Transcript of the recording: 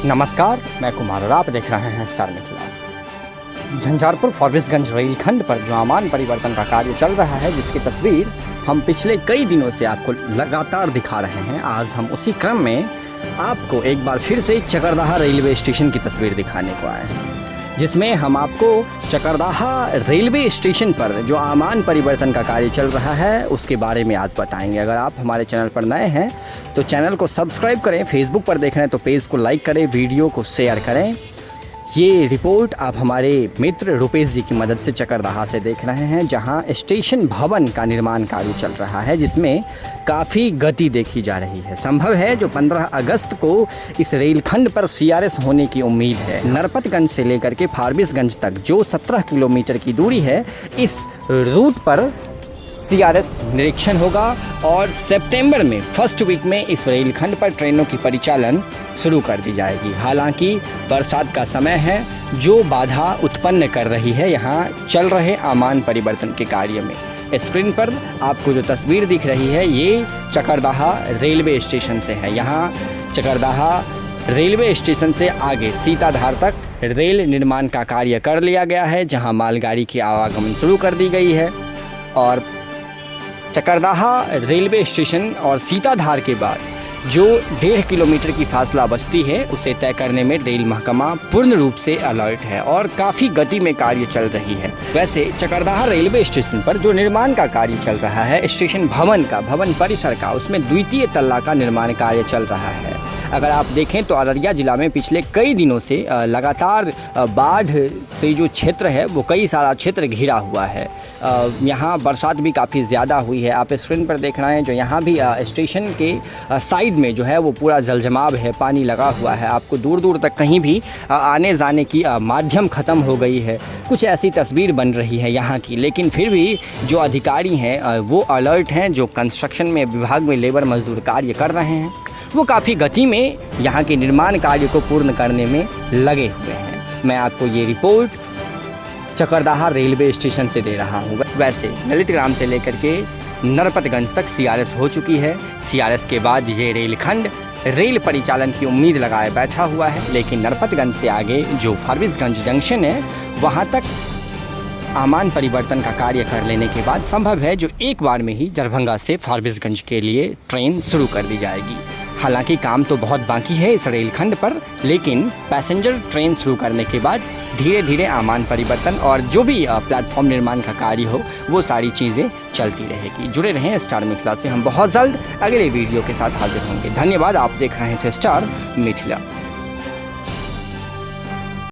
नमस्कार, मैं कुमार और आप देख रहे हैं स्टार मिथिला। झंझारपुर फारबिसगंज रेलखंड पर जो आमान परिवर्तन का कार्य चल रहा है, जिसकी तस्वीर हम पिछले कई दिनों से आपको लगातार दिखा रहे हैं। आज हम उसी क्रम में आपको एक बार फिर से चकरदाहा रेलवे स्टेशन की तस्वीर दिखाने को आए हैं, जिसमें हम आपको चकरदाहा रेलवे स्टेशन पर जो आमान परिवर्तन का कार्य चल रहा है उसके बारे में आज बताएंगे। अगर आप हमारे चैनल पर नए हैं तो चैनल को सब्सक्राइब करें, फेसबुक पर देख रहे हैं तो पेज को लाइक करें, वीडियो को शेयर करें। ये रिपोर्ट आप हमारे मित्र रुपेश जी की मदद से चकरदाहा से देख रहे हैं, जहां स्टेशन भवन का निर्माण कार्य चल रहा है, जिसमें काफ़ी गति देखी जा रही है। संभव है जो 15 अगस्त को इस रेलखंड पर सीआरएस होने की उम्मीद है। नरपतगंज से लेकर के फारबिसगंज तक जो 17 किलोमीटर की दूरी है, इस रूट पर सीआरएस निरीक्षण होगा और सितंबर में फर्स्ट वीक में इस रेलखंड पर ट्रेनों की परिचालन शुरू कर दी जाएगी। हालांकि बरसात का समय है जो बाधा उत्पन्न कर रही है यहाँ चल रहे आमान परिवर्तन के कार्य में। स्क्रीन पर आपको जो तस्वीर दिख रही है ये चकरदाहा रेलवे स्टेशन से है। यहाँ चकरदाहा रेलवे स्टेशन से आगे सीताधार तक रेल निर्माण का कार्य कर लिया गया है, जहाँ मालगाड़ी की आवागमन शुरू कर दी गई है। और चकरदाहा रेलवे स्टेशन और सीताधार के बाद जो 1.5 किलोमीटर की फासला बचती है, उसे तय करने में रेल महकमा पूर्ण रूप से अलर्ट है और काफ़ी गति में कार्य चल रही है। वैसे चकरदाहा रेलवे स्टेशन पर जो निर्माण का कार्य चल रहा है, स्टेशन भवन परिसर का, उसमें द्वितीय तल्ला का निर्माण कार्य चल रहा है। अगर आप देखें तो अररिया जिला में पिछले कई दिनों से लगातार बाढ़ से जो क्षेत्र है वो कई सारा क्षेत्र घिरा हुआ है। यहाँ बरसात भी काफ़ी ज़्यादा हुई है। आप स्क्रीन पर देख रहे हैं जो यहाँ भी स्टेशन के साइड में जो है वो पूरा जलजमाव है, पानी लगा हुआ है। आपको दूर दूर तक कहीं भी आने जाने की माध्यम ख़त्म हो गई है। कुछ ऐसी तस्वीर बन रही है यहाँ की, लेकिन फिर भी जो अधिकारी हैं वो अलर्ट हैं। जो कंस्ट्रक्शन में विभाग में लेबर मजदूर कार्य कर रहे हैं वो काफ़ी गति में यहाँ के निर्माण कार्य को पूर्ण करने में लगे हुए हैं। मैं आपको ये रिपोर्ट चकरदाहा रेलवे स्टेशन से दे रहा हूँ। वैसे ललितग्राम से लेकर के नरपतगंज तक सीआरएस हो चुकी है। सीआरएस के बाद ये रेलखंड रेल परिचालन की उम्मीद लगाए बैठा हुआ है, लेकिन नरपतगंज से आगे जो फारबिसगंज जंक्शन है वहाँ तक आमान परिवर्तन का कार्य कर लेने के बाद संभव है जो एक बार में ही दरभंगा से फारबिसगंज के लिए ट्रेन शुरू कर दी जाएगी। हालांकि काम तो बहुत बाकी है इस रेलखंड पर, लेकिन पैसेंजर ट्रेन शुरू करने के बाद धीरे धीरे आमान परिवर्तन और जो भी प्लेटफॉर्म निर्माण का कार्य हो वो सारी चीज़ें चलती रहेगी। जुड़े रहें स्टार मिथिला से। हम बहुत जल्द अगले वीडियो के साथ हाजिर होंगे। धन्यवाद। आप देख रहे थे स्टार मिथिला।